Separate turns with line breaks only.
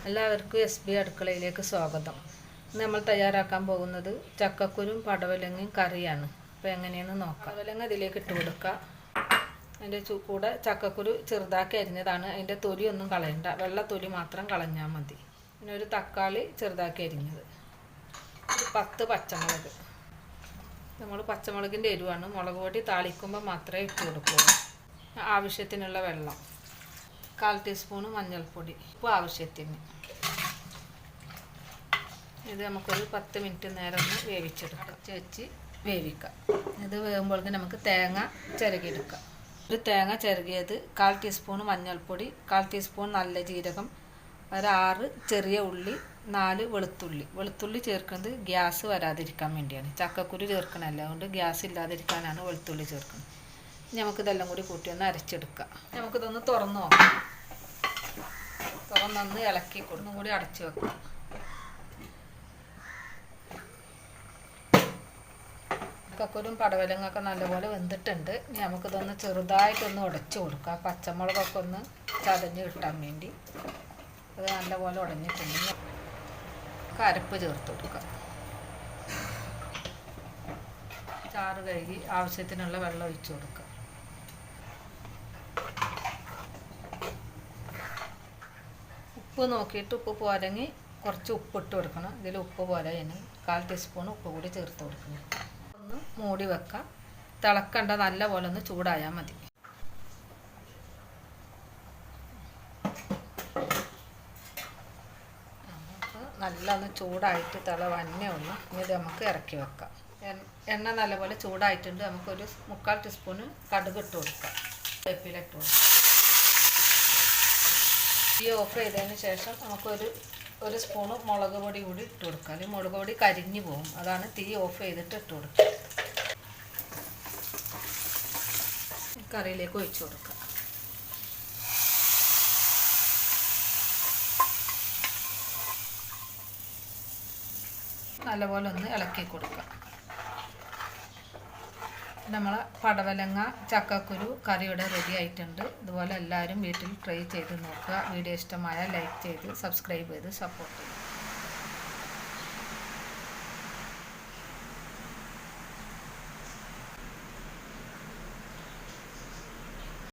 എല്ലാവർക്കും SB അടുക്കളയിലേക്ക് സ്വാഗതം. നമ്മൾ തയ്യാറാക്കാൻ പോകുന്നത് ചക്കക്കുരും പടവലങ്ങയും കറിയാണ്. അപ്പോൾ എങ്ങനെയെന്ന് നോക്കാം. പടവലങ്ങ ഇതിലേക്ക് ഇട്ട് കൊടുക്കുക. അതിൻ്റെ കൂടെ ചക്കക്കുരു ചെറുതാക്കി അരിഞ്ഞതാണ്. അതിൻ്റെ തൊലിയൊന്നും കളയണ്ട, വെള്ള തൊലി മാത്രം കളഞ്ഞാൽ മതി. പിന്നെ ഒരു തക്കാളി ചെറുതാക്കി അരിഞ്ഞത്, ഒരു 10 പച്ചമുളക്. നമ്മൾ പച്ചമുളകിൻ്റെ എരിവാണ്. മുളക് പൊടി താളിക്കുമ്പോൾ മാത്രമേ ഇട്ട് കൊടുക്കുകയുള്ളൂ. ആവശ്യത്തിനുള്ള വെള്ളം, 1/4 ടീസ്പൂൺ മഞ്ഞൾപ്പൊടി, ഉപ്പ് ആവശ്യത്തിന്. ഇത് നമുക്കൊരു 10 മിനിറ്റ് നേരം ഒന്ന് വേവിച്ചെടുക്കാം. വെച്ച് വേവിക്കാം. ഇത് വേകുമ്പോഴേക്കും നമുക്ക് തേങ്ങ ചിരകിയെടുക്കാം. ഒരു തേങ്ങ ചിരകിയത്, 1/4 ടീസ്പൂൺ മഞ്ഞൾപ്പൊടി, 1/4 ടീസ്പൂൺ നല്ല ജീരകം, ഒരു 6 ചെറിയ ഉള്ളി, 4 വെളുത്തുള്ളി. വെളുത്തുള്ളി ചേർക്കുന്നത് ഗ്യാസ് വരാതിരിക്കാൻ വേണ്ടിയാണ്. ചക്കക്കുരു ചേർക്കണമല്ല, അതുകൊണ്ട് ഗ്യാസ് ഇല്ലാതിരിക്കാനാണ് വെളുത്തുള്ളി ചേർക്കുന്നത്. നമുക്കിതെല്ലാം കൂടി കൂട്ടി ഒന്ന് അരച്ചെടുക്കാം. നമുക്കിതൊന്ന് തുറന്ന് നോക്കാം. തുറന്നൊന്ന് ഇളക്കി കൊടുക്കും, കൂടി അടച്ചു വെക്കാം. ചക്കക്കുരും പടവലങ്ങൊക്കെ നല്ലപോലെ വെന്തിട്ടുണ്ട്. ഇനി നമുക്കിതൊന്ന് ചെറുതായിട്ടൊന്ന് ഉടച്ചു കൊടുക്കാം. പച്ചമുളകൊക്കെ ഒന്ന് ചതഞ്ഞ് കിട്ടാൻ വേണ്ടി. അത് നല്ലപോലെ ഉടഞ്ഞിട്ടുണ്ട്. അരപ്പ് ചേർത്ത് കൊടുക്കാം. ചാറ് കഴുകി ആവശ്യത്തിനുള്ള വെള്ളം ഒഴിച്ചു കൊടുക്കാം. ഉപ്പ് നോക്കിയിട്ട് ഉപ്പ് പോരെങ്കിൽ കുറച്ച് ഉപ്പിട്ട് കൊടുക്കണം. ഇതിൽ ഉപ്പ് പോലെ തന്നെ 1/4 ടീസ്പൂൺ ഉപ്പ് കൂടി ചേർത്ത് കൊടുക്കണം. ഒന്ന് മൂടി വെക്കാം. തിളക്കണ്ട, നല്ല പോലെ ഒന്ന് ചൂടായാൽ മതി. നല്ല ഒന്ന് ചൂടായിട്ട് തിള വന്നേ ഉള്ളൂ. ഇനി ഇത് നമുക്ക് ഇറക്കി വെക്കാം. എണ്ണ നല്ലപോലെ ചൂടായിട്ടുണ്ട്. നമുക്കൊരു 3/4 ടീസ്പൂണ് കടുക് ഇട്ട് കൊടുക്കാം. വേപ്പില ഇട്ട് കൊടുക്കാം. തീ ഓഫ് ചെയ്തതിന് ശേഷം നമുക്കൊരു സ്പൂണ് മുളക് പൊടി കൂടി ഇട്ട് കൊടുക്കാം. അല്ലെങ്കിൽ മുളക് പൊടി കരിഞ്ഞു പോകും. അതാണ് തീ ഓഫ് ചെയ്തിട്ട് ഇട്ട് കൊടുക്കുക. കറിയിലേക്ക് ഒഴിച്ചു കൊടുക്കാം. നല്ലപോലെ ഒന്ന് ഇളക്കി കൊടുക്കുക. നമ്മളെ പടവലങ്ങ ചക്കക്കുരു കറിയുടെ റെഡി ആയിട്ടുണ്ട്. ഇതുപോലെ എല്ലാവരും വീട്ടിൽ ട്രൈ ചെയ്ത് നോക്കുക. വീഡിയോ ഇഷ്ടമായാൽ ലൈക്ക് ചെയ്ത് സബ്സ്ക്രൈബ് ചെയ്ത് സപ്പോർട്ട് ചെയ്യുക.